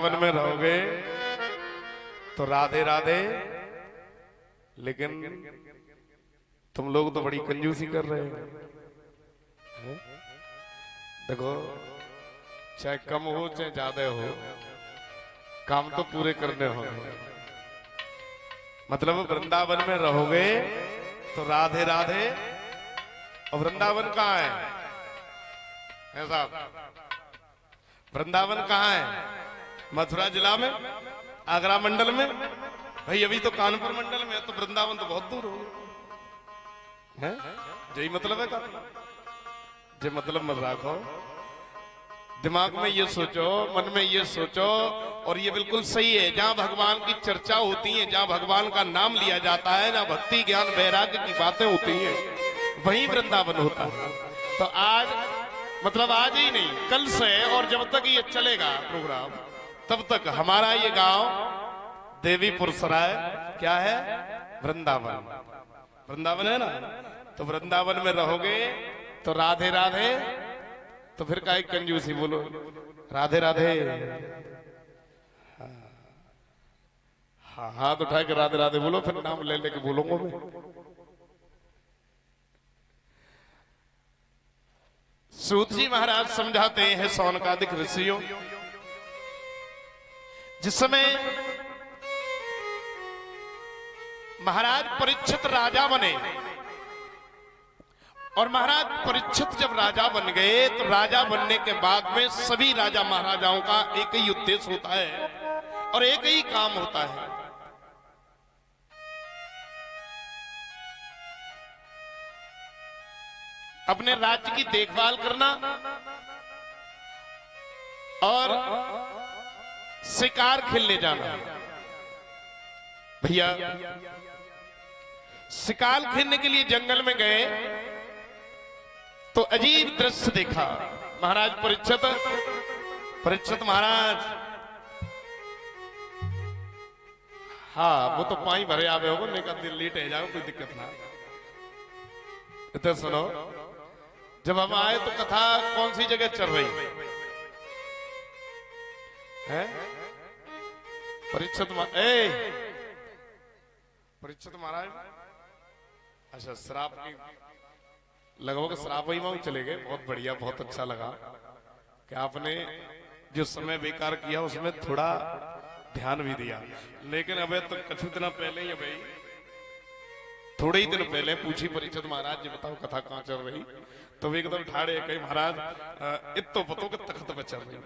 One में रहोगे तो राधे राधे, लेकिन तुम लोग तो बड़ी कंजूसी कर रहे हो। देखो, चाहे कम हो चाहे ज्यादा हो, काम तो पूरे करने होंगे। मतलब वृंदावन में रहोगे तो राधे राधे। और वृंदावन कहाँ है साहब? वृंदावन कहाँ है? मथुरा जिला में, आगरा मंडल में। भाई अभी तो कानपुर मंडल में है, तो वृंदावन तो बहुत दूर हो है। यही मतलब है का? जो मतलब मत रखो दिमाग में, ये सोचो, मन में ये सोचो। और ये बिल्कुल सही है, जहां भगवान की चर्चा होती है, जहां भगवान का नाम लिया जाता है, जहां भक्ति ज्ञान वैराग्य की बातें होती हैं, वहीं वृंदावन होता है। तो आज मतलब आज ही नहीं, कल से, और जब तक ये चलेगा प्रोग्राम, तब तक हमारा ये गांव देवीपुर सराय क्या है? वृंदावन। वृंदावन है ना? तो वृंदावन में रहोगे तो राधे राधे। तो फिर काहे कंजूसी बोलो, राधे राधे। हाँ, हाथ उठा के राधे राधे बोलो, फिर नाम ले लेके बोलूंगा मैं। सूत जी महाराज समझाते हैं सौनकादिक ऋषियों, जिस समय महाराज परीक्षित राजा बने, और महाराज परीक्षित जब राजा बन गए, तो राजा बनने के बाद में सभी राजा महाराजाओं का एक ही उद्देश्य होता है और एक ही काम होता है, अपने राज्य की देखभाल करना और शिकार खेलने जाना। भैया शिकार खेलने के लिए जंगल में गए तो अजीब दृश्य देखा। महाराज परीक्षित महाराज, हाँ वो तो पानी भरे आवे होगा, नहीं लेट है जाओ, कोई दिक्कत ना। इधर सुनो, जब हम आए तो कथा कौन सी जगह चल रही है? परीक्षित महाराज, अच्छा श्राप की लगभग श्राप ही में चले गए। बहुत बढ़िया, बहुत अच्छा लगा कि आपने जो समय बेकार किया उसमें थोड़ा ध्यान भी दिया। लेकिन अब तो कुछ दिन पहले ही, भाई थोड़े ही दिन पहले पूछी परीक्षित महाराज जी बताओ कथा कहाँ चल रही, तो वे एकदम ठाड़े कही महाराज इतो पतो के तख्त पे चल रही।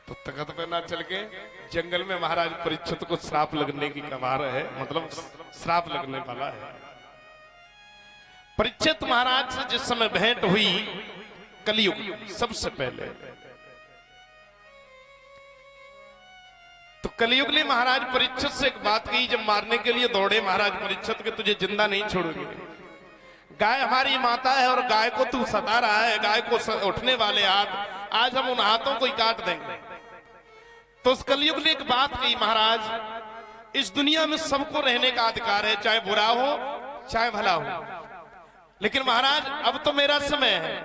तो तख्त पे ना चल के जंगल में महाराज परीक्षित को श्राप लगने की कगार है, मतलब श्राप लगने वाला है। परीक्षित महाराज से जिस समय भेंट हुई कलयुग सबसे पहले, तो कलयुग ने महाराज परीक्षित से एक बात कही। जब मारने के लिए दौड़े महाराज परीक्षित के, तुझे जिंदा नहीं छोड़ोगे, गाय हमारी माता है और गाय को तू सता रहा है, गाय को उठने वाले हाथ आज हम उन हाथों को ही काट देंगे। तो उस कलयुग ने एक बात कही, महाराज इस दुनिया में सबको रहने का अधिकार है, चाहे बुरा हो चाहे भला हो, लेकिन महाराज अब तो मेरा समय है,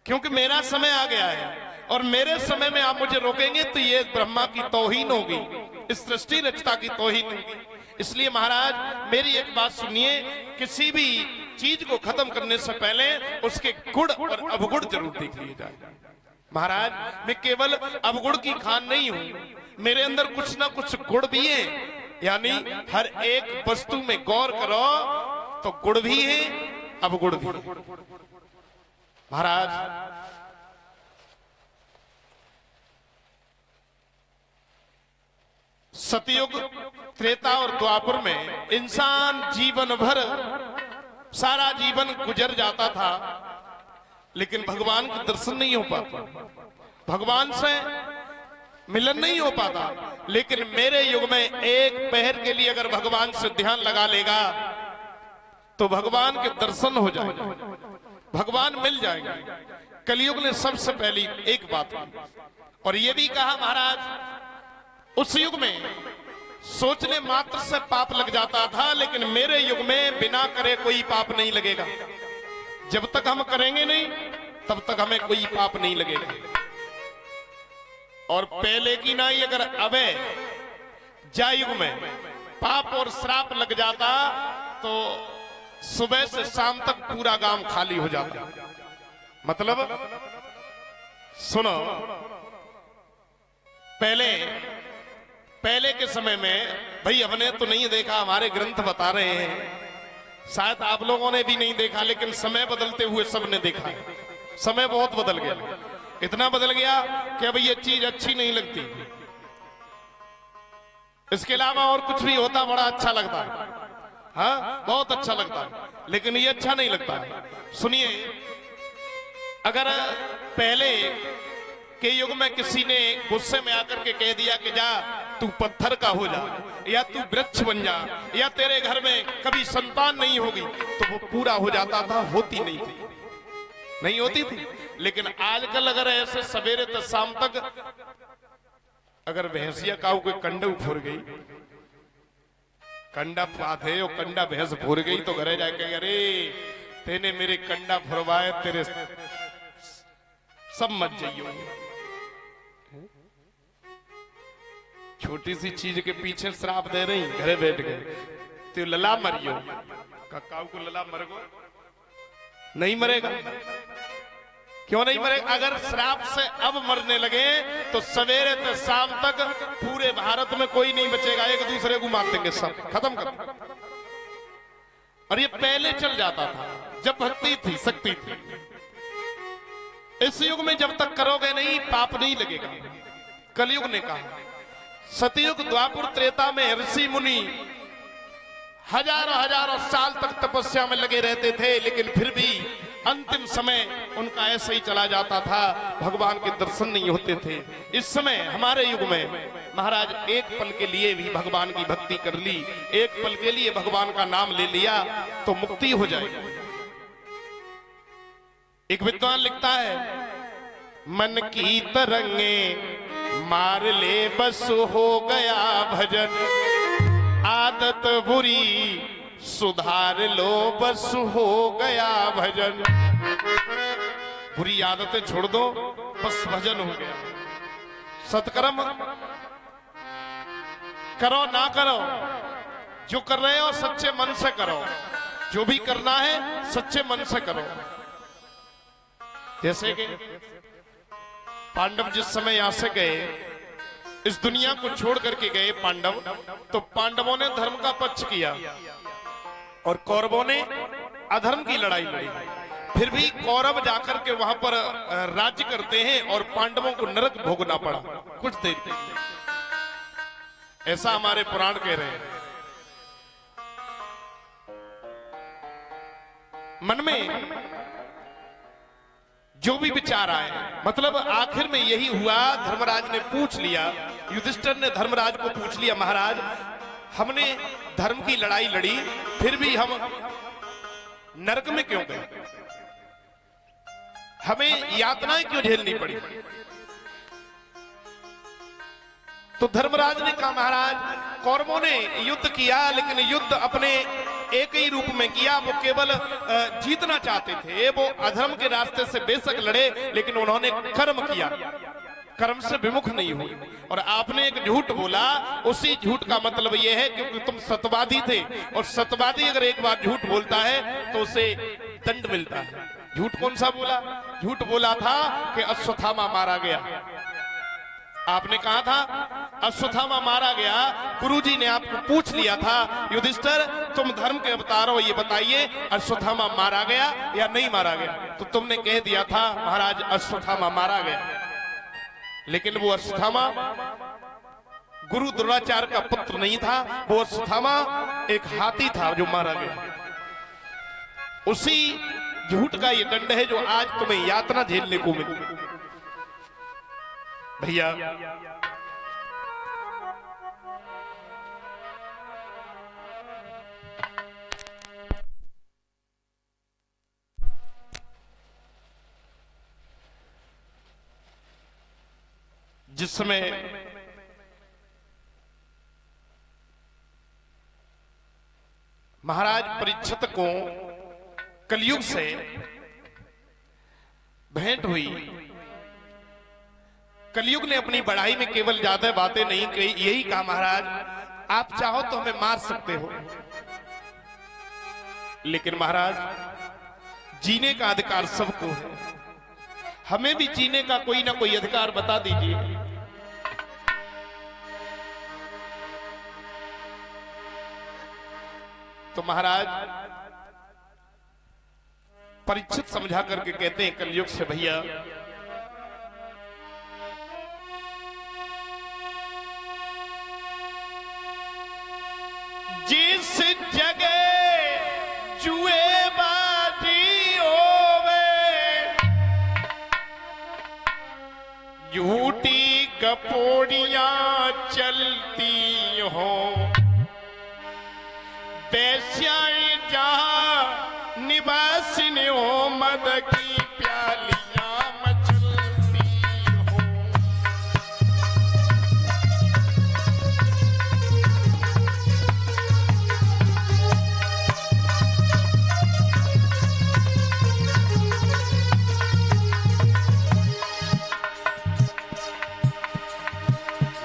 क्योंकि मेरा समय आ गया है, और मेरे समय में आप मुझे रोकेंगे तो ये ब्रह्मा की तौहीन होगी, इस सृष्टि रचता की तौहीन होगी। इसलिए महाराज मेरी एक बात सुनिए, किसी भी चीज को खत्म करने से पहले उसके गुण और अवगुण जरूर देख लिए जाए। महाराज मैं केवल अवगुण की खान नहीं हूं, मेरे अंदर कुछ ना कुछ गुण भी है, यानी हर एक वस्तु में गौर करो तो गुण भी है अवगुण भी है। महाराज सतयुग, त्रेता और द्वापर में इंसान जीवन भर सारा जीवन गुजर जाता था, लेकिन भगवान का दर्शन नहीं हो पाता, भगवान से मिलन नहीं हो पाता। लेकिन मेरे युग में एक पहर के लिए अगर भगवान से ध्यान लगा लेगा तो भगवान के दर्शन हो जाएगा, भगवान मिल जाएगा। कलयुग ने सबसे पहली एक बात की, और ये भी कहा महाराज उस युग में सोचने मात्र से पाप लग जाता था, लेकिन मेरे युग में बिना करे कोई पाप नहीं लगेगा। जब तक हम करेंगे नहीं तब तक हमें कोई पाप नहीं लगेगा। और पहले की नाई अगर अबे जायुग में पाप और श्राप लग जाता तो सुबह से शाम तक पूरा गांव खाली हो जाता। मतलब सुनो, पहले के समय में भाई हमने तो नहीं देखा, हमारे ग्रंथ बता रहे हैं, शायद आप लोगों ने भी नहीं देखा, लेकिन समय बदलते हुए सबने देखा है। समय बहुत बदल गया, इतना बदल गया कि अब ये चीज अच्छी नहीं लगती। इसके अलावा और कुछ भी होता बड़ा अच्छा लगता है, हाँ बहुत अच्छा लगता है, लेकिन ये अच्छा नहीं लगता। सुनिए, अगर पहले के युग में किसी ने गुस्से में आकर के कह दिया कि जा तू पत्थर का हो जा, या तू वृक्ष बन जा, या तेरे घर में कभी संतान नहीं होगी, तो वो पूरा हो जाता था, होती नहीं थी, नहीं होती थी। लेकिन आजकल अगर ऐसे सवेरे तक शाम तक अगर भैंसिया काऊ कोई कंडा फूर गई, कंडा पाथे और कंडा भैंस फूर गई, तो घरे जाके अरे तेने मेरे कंडा फुरवाए, तेरे सब मत जाइयो। छोटी सी चीज के पीछे श्राप दे रही, घरे बैठ गए तो लला मरियो, काऊ को लला मरगो नहीं मरेगा। क्यों नहीं मरेगा? अगर श्राप से अब मरने लगे तो सवेरे से शाम तक पूरे भारत में कोई नहीं बचेगा, एक दूसरे को मार देंगे, सब खत्म कर। और ये पहले चल जाता था जब भक्ति थी, शक्ति थी। इस युग में जब तक करोगे नहीं पाप नहीं लगेगा। कलयुग ने कहा, सतयुग द्वापुर त्रेता में ऋषि मुनि हजारों साल तक तपस्या में लगे रहते थे, लेकिन फिर भी अंतिम समय उनका ऐसे ही चला जाता था, भगवान के दर्शन नहीं होते थे। इस समय हमारे युग में महाराज एक पल के लिए भी भगवान की भक्ति कर ली, एक पल के लिए भगवान का नाम ले लिया तो मुक्ति हो जाएगी। एक विद्वान लिखता है, मन की तरंगे मार ले बस हो गया भजन, आदत बुरी सुधार लो बस हो गया भजन। बुरी आदतें छोड़ दो बस भजन हो गया। सत्कर्म करो ना करो, जो कर रहे हो सच्चे मन से करो, जो भी करना है सच्चे मन से करो। जैसे कि पांडव जिस समय यहां से गए, इस दुनिया को छोड़ करके गए पांडव, तो पांडवों ने धर्म का पक्ष किया और कौरवों ने अधर्म की लड़ाई लड़ी। फिर भी कौरव जाकर के वहां पर राज्य करते हैं और पांडवों को नरक भोगना पड़ा कुछ देर के लिए, ऐसा हमारे पुराण कह रहे हैं। मन में जो भी विचार आए, मतलब आखिर में यही हुआ, धर्मराज ने पूछ लिया, युधिष्ठिर ने धर्मराज को पूछ लिया, महाराज हमने धर्म की लड़ाई लड़ी, फिर भी हम नरक में क्यों गए, हमें यातनाएं क्यों झेलनी पड़ी? तो धर्मराज ने कहा, महाराज कौरवों ने युद्ध किया, लेकिन युद्ध अपने एक ही रूप में किया, वो केवल जीतना चाहते थे, वो अधर्म के रास्ते से बेशक लड़े, लेकिन उन्होंने कर्म किया, कर्म से विमुख नहीं हुए। और आपने एक झूठ बोला, उसी झूठ का मतलब यह है क्योंकि तुम सत्यवादी थे, और सत्यवादी अगर एक बार झूठ बोलता है तो उसे दंड मिलता है। झूठ कौन सा बोला? झूठ बोला था कि अश्वत्थामा मारा गया। आपने कहा था अश्वत्थामा मारा गया, गुरुजी ने आपको पूछ लिया था, युधिष्ठिर तुम धर्म के अवतार हो, ये बताइए अश्वत्थामा मारा गया या नहीं मारा गया? तो तुमने कह दिया था महाराज अश्वत्थामा मारा गया। लेकिन वो अश्वत्थामा गुरु द्रोणाचार्य का पुत्र नहीं था, वो अश्वत्थामा एक हाथी था जो मारा गया। उसी झूठ का ये दंड है जो आज तुम्हें यातना झेलने को मिली। भैया जिस समय महाराज परीक्षित को कलयुग से भेंट हुई। कलयुग ने अपनी बढ़ाई में केवल ज्यादा बातें नहीं कही, यही कहा महाराज आप चाहो तो हमें मार सकते हो, लेकिन महाराज जीने का अधिकार सबको है, हमें भी जीने का कोई ना कोई अधिकार बता दीजिए। तो महाराज परीक्षित समझा करके कहते हैं कलयुग से, भैया जिस जगह जुएबाजी होवे, झूठी कपोड़ियां चलती हो, बेस्याएं जहां निवासिनी हो, मद की प्यालियां मचलती हो।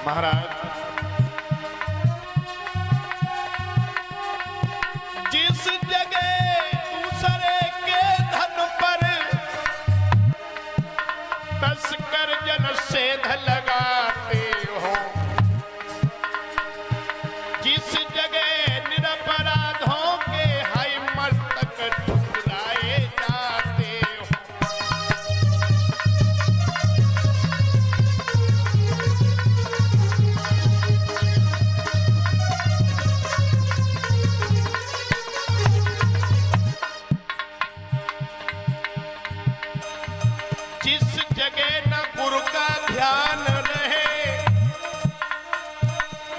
महाराज जिस जगह दूसरे के धन पर तस्कर जन सेध लगाते हो, जिस जगह निरपराधों के हाय मस्तक ठुकराए जाते हो, जिस जगह न गुरु का ध्यान रहे,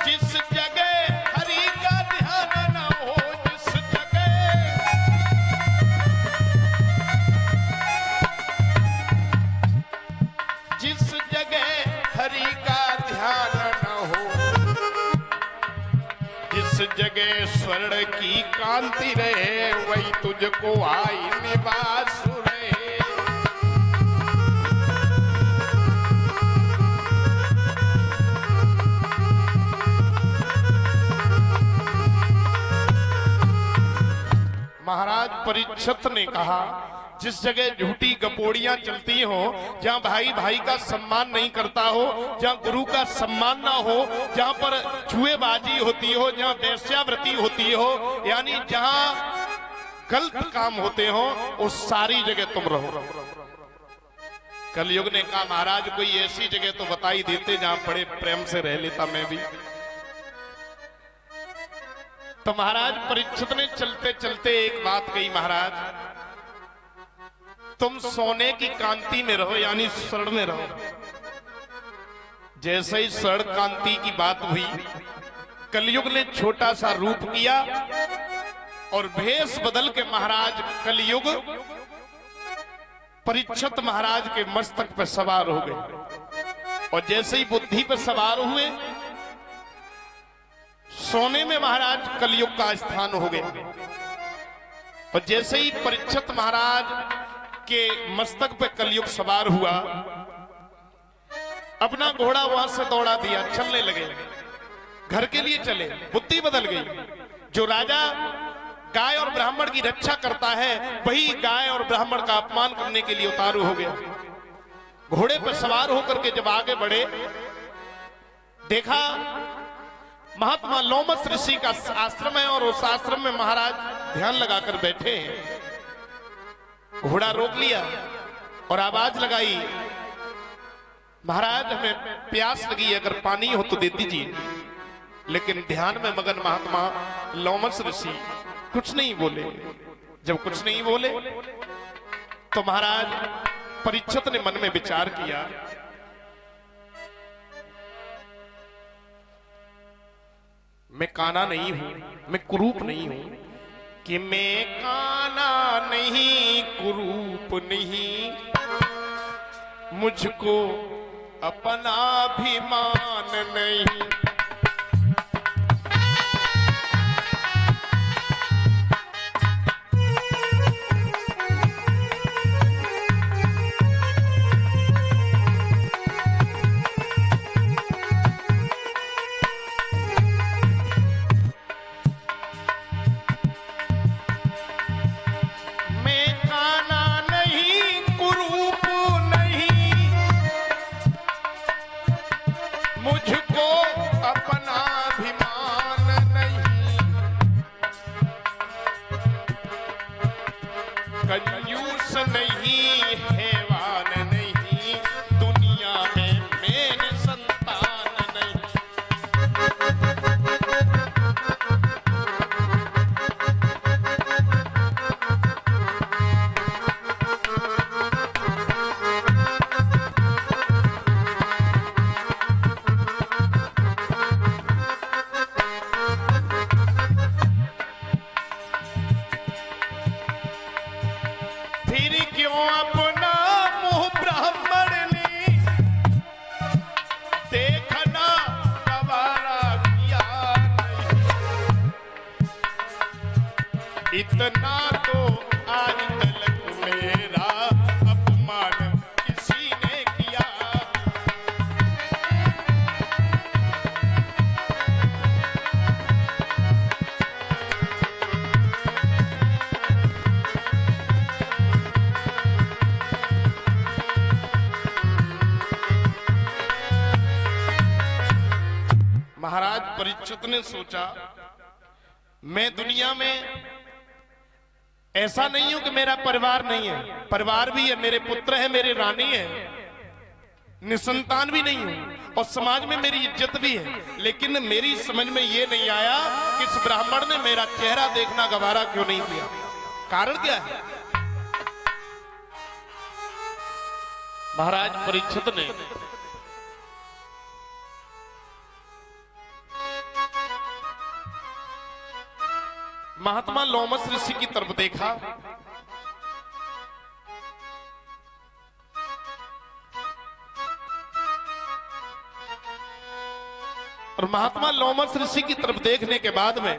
जिस जगह हरि का ध्यान न हो, जिस जगह हरि का ध्यान न हो, जिस जगह स्वर्ण की कांति रहे, वही तुझको आई निवास रहे। महाराज परीक्षित ने कहा जिस जगह झूठी गपोड़ियां चलती हो, जहां भाई भाई का सम्मान नहीं करता हो, जहां गुरु का सम्मान ना हो, जहां पर जुएबाजी होती हो, जहां वेश्यावृत्ति होती हो, यानी जहां गलत काम होते हो, उस सारी जगह तुम रहो। कलयुग ने कहा महाराज कोई ऐसी जगह तो बता ही देते जहां बड़े प्रेम से रह लेता मैं भी। तो महाराज परीक्षित ने चलते चलते एक बात कही, महाराज तुम सोने की कांति में रहो, यानी स्वर्ण में रहो। जैसे ही स्वर्ण कांति की बात हुई, कलयुग ने छोटा सा रूप किया और भेष बदल के महाराज कलयुग परीक्षित महाराज के मस्तक पर सवार हो गए। और जैसे ही बुद्धि पर सवार हुए, सोने में महाराज कलयुग का स्थान हो गया। और जैसे ही परीक्षित महाराज के मस्तक पे कलयुग सवार हुआ, अपना घोड़ा वहां से दौड़ा दिया, चलने लगे, घर के लिए चले, बुद्धि बदल गई। जो राजा गाय और ब्राह्मण की रक्षा करता है, वही गाय और ब्राह्मण का अपमान करने के लिए उतारू हो गया। घोड़े पर सवार होकर के जब आगे बढ़े, देखा महात्मा लोमस ऋषि का आश्रम है और उस आश्रम में महाराज ध्यान लगाकर बैठे हैं। घोड़ा रोक लिया और आवाज लगाई, महाराज हमें प्यास लगी, अगर पानी हो तो दे दीजिए। लेकिन ध्यान में मगन महात्मा लोमस ऋषि कुछ नहीं बोले। जब कुछ नहीं बोले तो महाराज परीक्षित ने मन में विचार किया, मैं काना नहीं हूं, मैं कुरूप नहीं हूं, कि मैं काना नहीं कुरूप नहीं, मुझको अपना अभिमान नहीं। इतना तो आज तलक मेरा अपमान किसी ने किया। महाराज परीक्षित ने सोचा, मैं दुनिया में ऐसा नहीं हूं कि मेरा परिवार नहीं है, परिवार भी है, मेरे पुत्र है, मेरी रानी है, निसंतान भी नहीं हूं और समाज में मेरी इज्जत भी है, लेकिन मेरी समझ में यह नहीं आया कि इस ब्राह्मण ने मेरा चेहरा देखना गवारा क्यों नहीं किया। कारण क्या है? महाराज परीक्षित ने महात्मा लोमस ऋषि की तरफ देखा और महात्मा लोमस ऋषि की तरफ देखने के बाद में